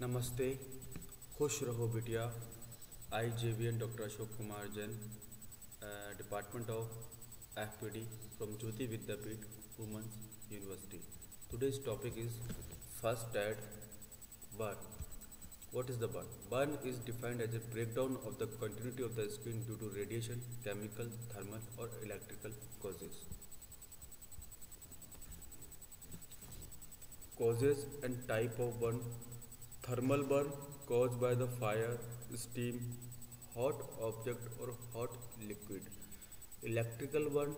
नमस्ते, खुश रहो बिटिया। आई JVN Dr. Ashok Kumar Jain, Department of FPD from Jyoti Vidyapeeth Women's University. Today's topic is first aid burn. What is the burn? Burn is defined as a breakdown of the continuity of the skin due to radiation, chemical, thermal, or electrical causes. Causes and type of burn: thermal burn caused by the fire, steam, hot object or hot liquid. Electrical burn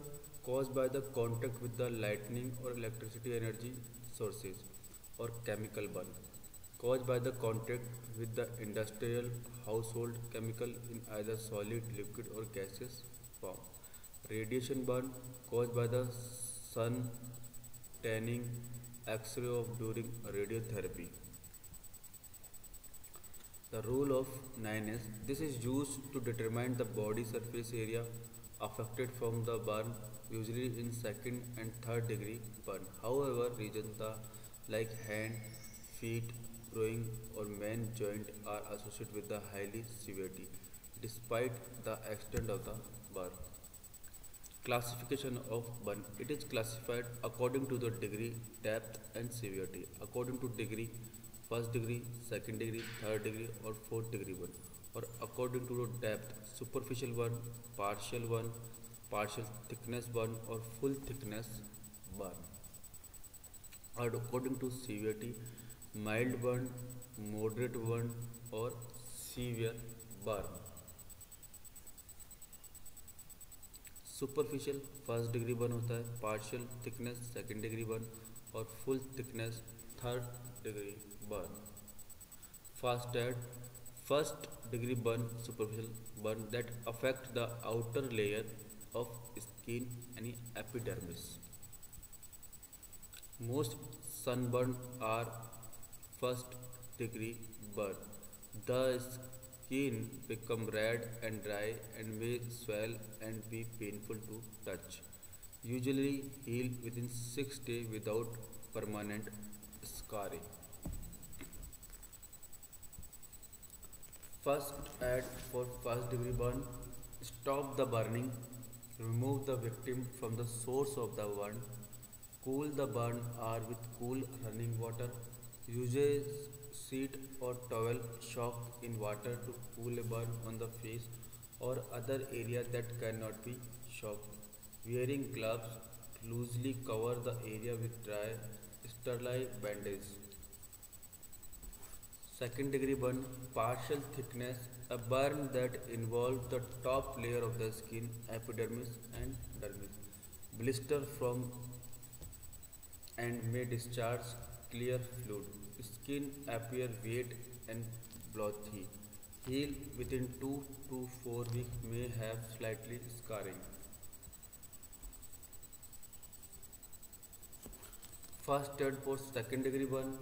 caused by the contact with the lightning or electricity energy sources. Or chemical burn caused by the contact with the industrial household chemical in either solid, liquid or gaseous form. Radiation burn caused by the sun, tanning, X-ray of during radiotherapy. The rule of 9s. This is used to determine the body surface area affected from the burn, usually in second and third degree burn. However, regions like hand, feet, groin or main joint are associated with the highly severity despite the extent of the burn. Classification of burn. It is classified according to the degree, depth and severity. According to degree, first degree, second degree, third degree or fourth degree burn. Or according to the depth, superficial burn, partial thickness burn or full thickness burn. Or according to severity, mild burn, moderate burn or severe burn. Superficial first degree burn होता है, partial thickness second degree burn और full thickness third degree burn. First aid first degree burn, superficial burn that affect the outer layer of skin यानी epidermis. Most sunburn are first degree burn. The skin become red and dry and may swell and be painful to touch. Usually heal within 6 days without permanent scarring. First aid for first degree burn: stop the burning, remove the victim from the source of the burn, cool the burn or with cool running water, use sheet or towel soaked in water to cool a burn on the face or other area that cannot be soaked. Wearing gloves loosely cover the area with dry sterile bandage. Second degree burn, partial thickness, a burn that involves the top layer of the skin, epidermis and dermis. Blister from and may discharge clear fluid. Skin appear wet and blotchy. Heal within 2 to 4 weeks, may have slightly scarring. First aid for second degree burn: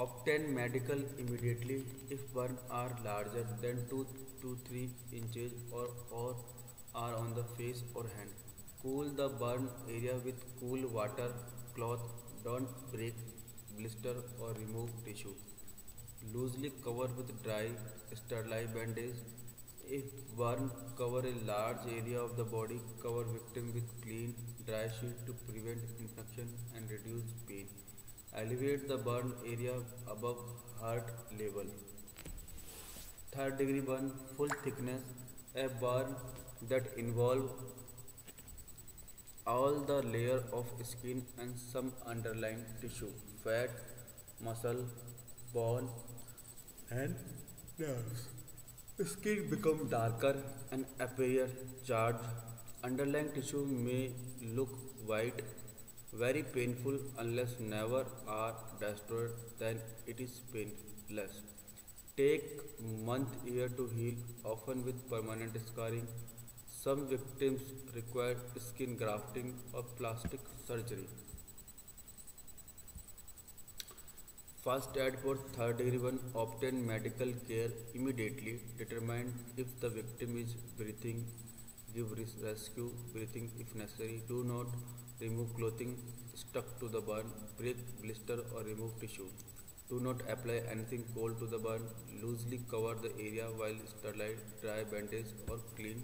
obtain medical immediately if burn are larger than 2 to 3 inches or are on the face or hand. Cool the burn area with cool water cloth. Don't break blister or remove tissue. Loosely cover with dry sterile bandage. If burn cover a large area of the body, cover victim with clean dry sheet to prevent infection and reduce pain. Elevate the burn area above heart level. Third degree burn, full thickness, a burn that involve all the layer of skin and some underlying tissue, fat, muscle, bone and nerves. Skin become darker and appear charged. Underlying tissue may look white, very painful unless never are destroyed, then it is painless. Take month year to heal, often with permanent scarring. Some victims require skin grafting or plastic surgery. First aid for third degree burn: obtain medical care immediately. Determine if the victim is breathing. Give rescue breathing if necessary. Do not remove clothing stuck to the burn. Break blister or remove tissue. Do not apply anything cold to the burn. Loosely cover the area while sterilized, dry bandage or clean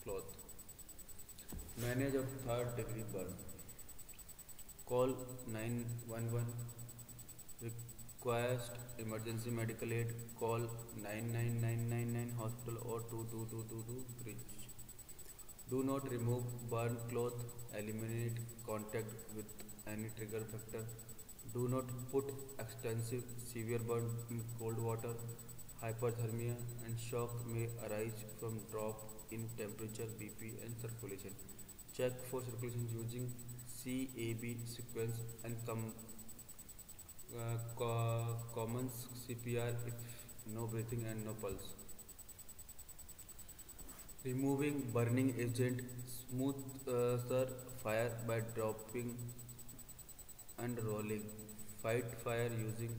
cloth. Manage of third degree burn. Call 911. Request emergency medical aid. Call 99999 hospital or 22222 bridge. Do not remove burn cloth. Eliminate contact with any trigger factor. Do not put extensive severe burn in cold water. Hyperthermia and shock may arise from drop in temperature, BP and circulation. Check for circulation using CAB sequence and common CPR if no breathing and no pulse. Removing burning agent, smooth fire by dropping and rolling. Fight fire using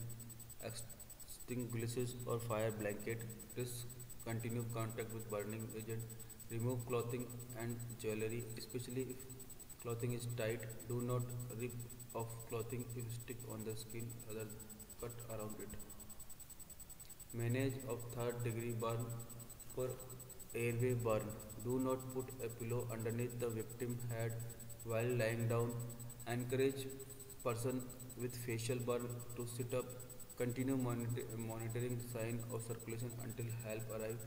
extinguishers or fire blanket. Risk continue contact with burning agent. Remove clothing and jewelry, especially if clothing is tight. Do not rip off clothing if stick on the skin, other cut around it. Manage of third degree burn. For airway burn, do not put a pillow underneath the victim head while lying down. Encourage person with facial burn to sit up. Continue monitoring sign of circulation until help arrives.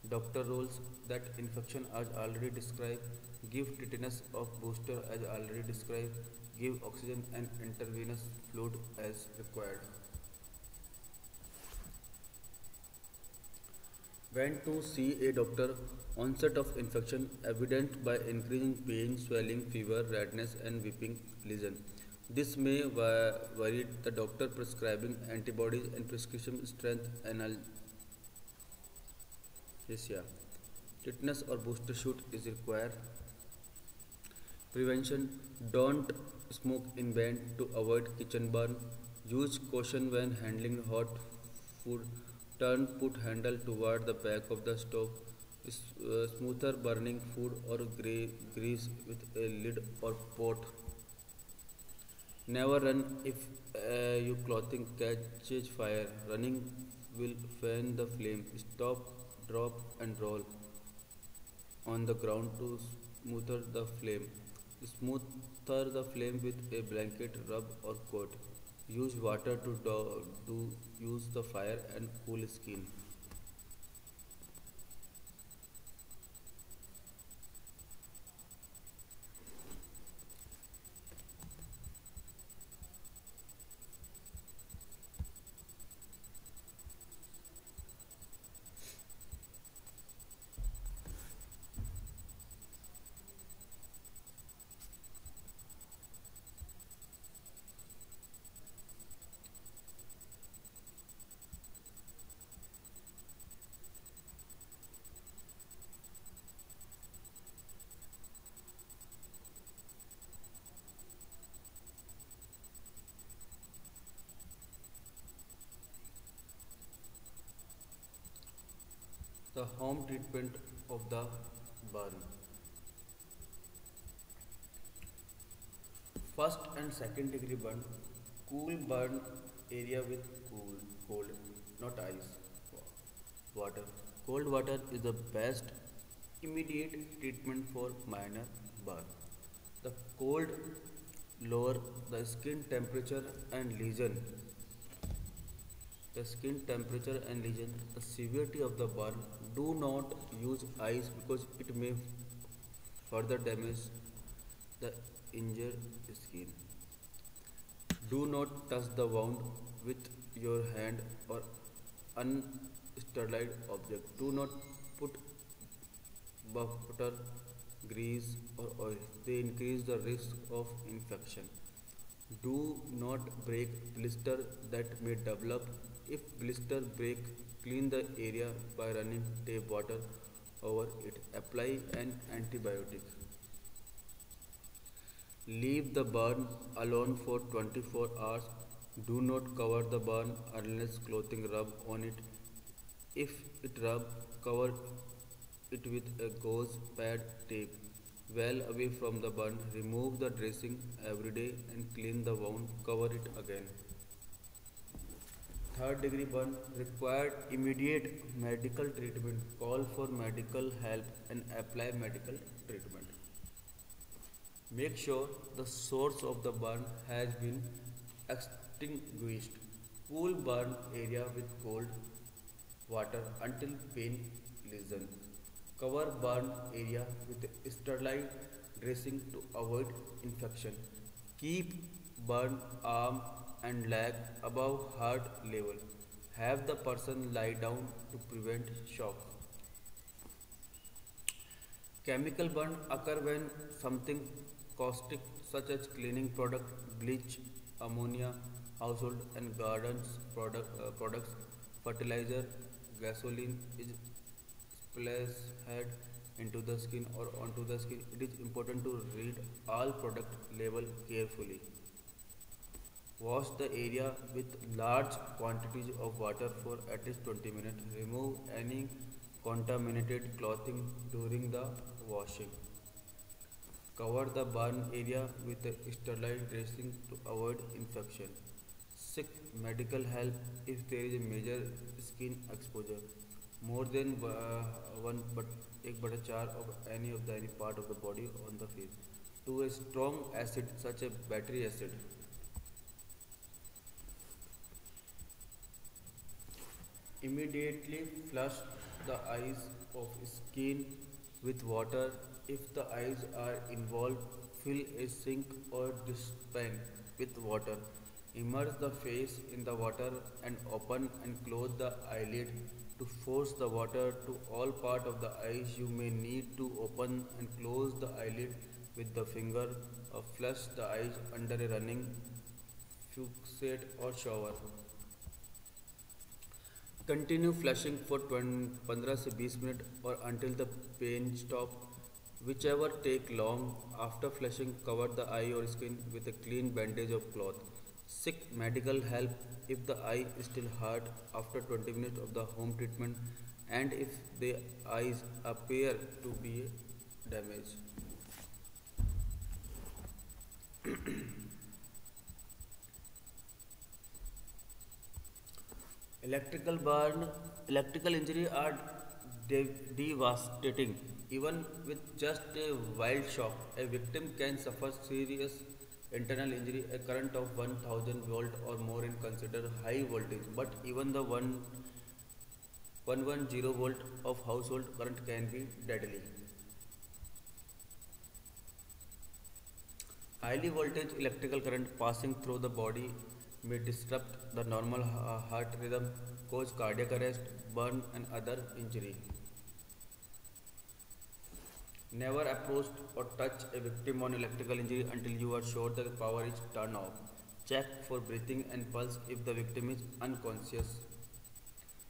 Doctor rules that infection as already described. Give tetanus of booster as already described. Give oxygen and intravenous fluid as required. When to see a doctor. Onset of infection evident by increasing pain, swelling, fever, redness and weeping lesion. This may vary the doctor prescribing antibodies and prescription strength analgesia. Tetanus or booster shot is required. Prevention: don't smoke in bed to avoid kitchen burn. Use caution when handling hot food. Turn put handle toward the back of the stove. Smoother burning food or grease with a lid or pot. Never run if your clothing catches fire. Running will fan the flame. Stop, drop and roll on the ground to smoother the flame. Smoother the flame with a blanket, rub or coat. Use water to use the fire and cool skin. The home treatment of the burn. First and second degree burn. Cool burn area with cold, not ice. Water. Cold water is the best immediate treatment for minor burn. The cold lower the skin temperature and lesion. The skin temperature and lesion. The severity of the burn. Do not use ice because it may further damage the injured skin. Do not touch the wound with your hand or unsterilized object. Do not put butter, grease or oil. They increase the risk of infection. Do not break blister that may develop. If blister break, clean the area by running tap water over it. Apply an antibiotic. Leave the burn alone for 24 hours. Do not cover the burn unless clothing rub on it. If it rub, cover it with a gauze pad tape well away from the burn. Remove the dressing every day and clean the wound. Cover it again. third degree burn required immediate medical treatment. Call for medical help and apply medical treatment. Make sure the source of the burn has been extinguished. Cool burn area with cold water until pain lessen. Cover burn area with sterile dressing to avoid infection. Keep burn arm and leg above heart level. Have the person lie down to prevent shock. Chemical burn occur when something caustic such as cleaning product, bleach, ammonia, household and gardens products, fertilizer, gasoline is splashed into the skin or onto the skin. It is important to read all product label carefully. Wash the area with large quantities of water for at least 20 minutes. Remove any contaminated clothing during the washing. Cover the burn area with a sterile dressing to avoid infection. Seek medical help if there is a major skin exposure. More than one but एक बटा चार of any part of the body on the face. To a strong acid such as battery acid. Immediately flush the eyes of skin with water. If the eyes are involved, fill a sink or dishpan with water. Immerse the face in the water and open and close the eyelid to force the water to all part of the eyes. You may need to open and close the eyelid with the finger or flush the eyes under a running faucet or shower. Continue flushing for 15 से 20 minute or until the pain stop. Whichever take long. After flushing, cover the eye or skin with a clean bandage of cloth. Seek medical help if the eye is still hurt after 20 minutes of the home treatment and if the eyes appear to be damaged. Electrical burn, electrical injury are devastating. Even with just a wild shock, a victim can suffer serious internal injury. A current of 1000 volt or more is considered high voltage, but even the 110 volt of household current can be deadly. Highly voltage electrical current passing through the body may disrupt the normal heart rhythm, cause cardiac arrest, burn and other injury. Never approach or touch a victim on electrical injury until you are sure the power is turned off. Check for breathing and pulse if the victim is unconscious.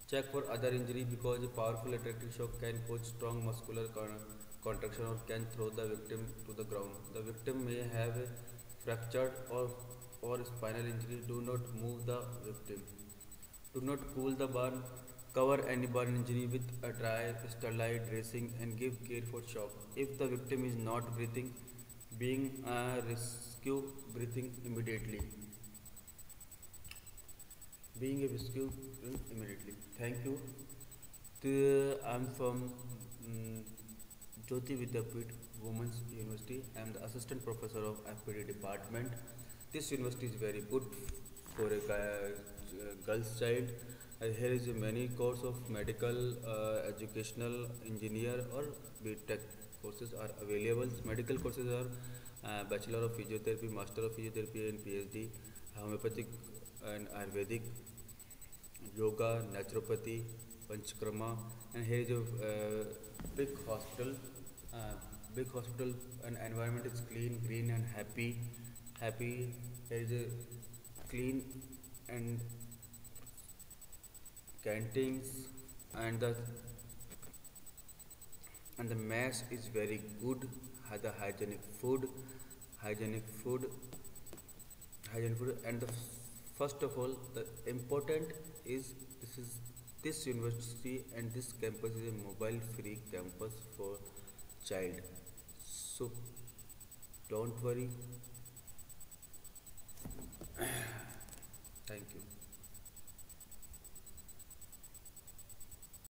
Check for other injury because a powerful electric shock can cause strong muscular contraction or can throw the victim to the ground. The victim may have a fractured or spinal injury. Do not move the victim. Do not cool the burn. Cover any burn injury with a dry, sterile dressing and give care for shock. If the victim is not breathing, being rescue breathing immediately. Being a rescue immediately. Thank you. I'm from Jyoti Vidyapeeth Women's University. I am the assistant professor of FPD department. This university is very good for a girl's child. Here is many course of medical, educational, engineer or BTech courses are available. Medical courses are Bachelor of Physiotherapy, Master of Physiotherapy and PhD, Homeopathic and Ayurvedic, Yoga, Naturopathy, Panchakarma, and here is a big hospital. Big hospital and environment is clean, green and happy. There is a clean and canteens and the mess is very good. The hygienic food and the first of all the important is this university and this campus is a mobile free campus for child, so don't worry. Thank you.